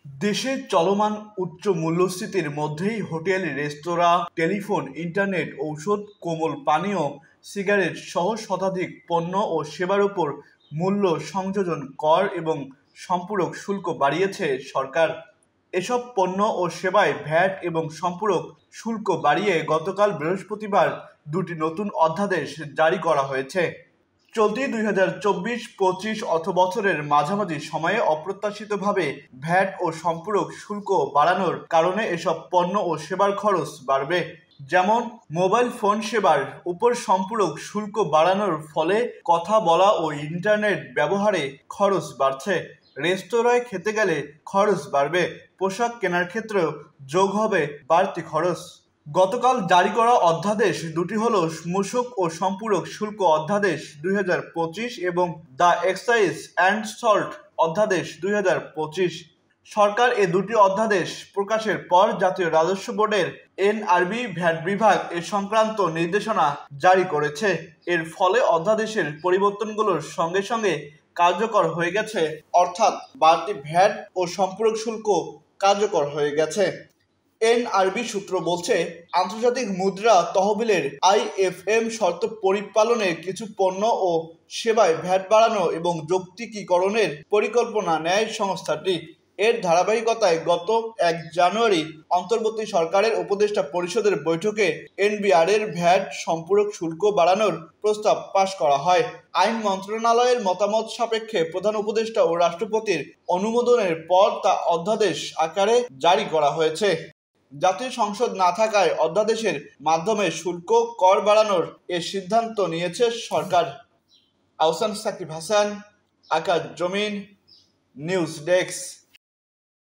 দেশে চলমান উচ্চ মূল্যস্ফীতির মধ্যেই হোটেল, রেস্তোরাঁ, টেলিফোন, ইন্টারনেট, ঔষধ, কোমল পানীয়, সিগারেট সহ শতাধিক পণ্য ও সেবার ওপর মূল্য সংযোজন কর এবং সম্পূরক শুল্ক বাড়িয়েছে সরকার। এসব পণ্য ও সেবায় ভ্যাট এবং সম্পূরক শুল্ক বাড়িয়ে গতকাল বৃহস্পতিবার দুটি নতুন অধ্যাদেশ জারি করা হয়েছে। চলতি ২০২৪-২৫ অর্থবছরের মাঝামাঝি সময়ে অপ্রত্যাশিতভাবে ভ্যাট ও সম্পূরক শুল্ক বাড়ানোর কারণে এসব পণ্য ও সেবার খরচ বাড়বে। যেমন মোবাইল ফোন সেবার উপর সম্পূরক শুল্ক বাড়ানোর ফলে কথা বলা ও ইন্টারনেট ব্যবহারে খরচ বাড়ছে। রেস্তোরাঁয় খেতে গেলে খরচ বাড়বে, পোশাক কেনার ক্ষেত্রেও যোগ হবে বাড়তি খরচ। গতকাল জারি করা অধ্যাদেশ দুটি হলো মূসক ও সম্পূরক শুল্ক অধ্যাদেশ ২০২৫ এবং দ্য এক্সাইজ অ্যান্ড সল্ট অধ্যাদেশ ২০২৫। সরকার এ দুটি অধ্যাদেশ প্রকাশের পর জাতীয় রাজস্ব বোর্ডের এনআরবি ভ্যাট বিভাগ এ সংক্রান্ত নির্দেশনা জারি করেছে। এর ফলে অধ্যাদেশের পরিবর্তনগুলোর সঙ্গে সঙ্গে কার্যকর হয়ে গেছে, অর্থাৎ বাড়তি ভ্যাট ও সম্পূরক শুল্ক কার্যকর হয়ে গেছে। এনআরবি সূত্র বলছে, আন্তর্জাতিক মুদ্রা তহবিলের আইএফএম শর্ত পরিপালনের কিছু পণ্য ও সেবায় ভ্যাট বাড়ানো এবং যৌক্তিকীকরণের পরিকল্পনা নেয় সংস্থাটি। এর ধারাবাহিকতায় গত ১ জানুয়ারি অন্তর্বর্তী সরকারের উপদেষ্টা পরিষদের বৈঠকে এনবিআর-এর ভ্যাট সম্পূরক শুল্ক বাড়ানোর প্রস্তাব পাস করা হয়। আইন মন্ত্রণালয়ের মতামত সাপেক্ষে প্রধান উপদেষ্টা ও রাষ্ট্রপতির অনুমোদনের পর তা অধ্যাদেশ আকারে জারি করা হয়েছে। জাতীয় সংসদ না থাকায় অধ্যাদেশের মাধ্যমে শুল্ক কর বাড়ানোর এ সিদ্ধান্ত নিয়েছে সরকার। আহসান সাকিব হাসান, আকাশ জমিন, নিউজ ডেস্ক।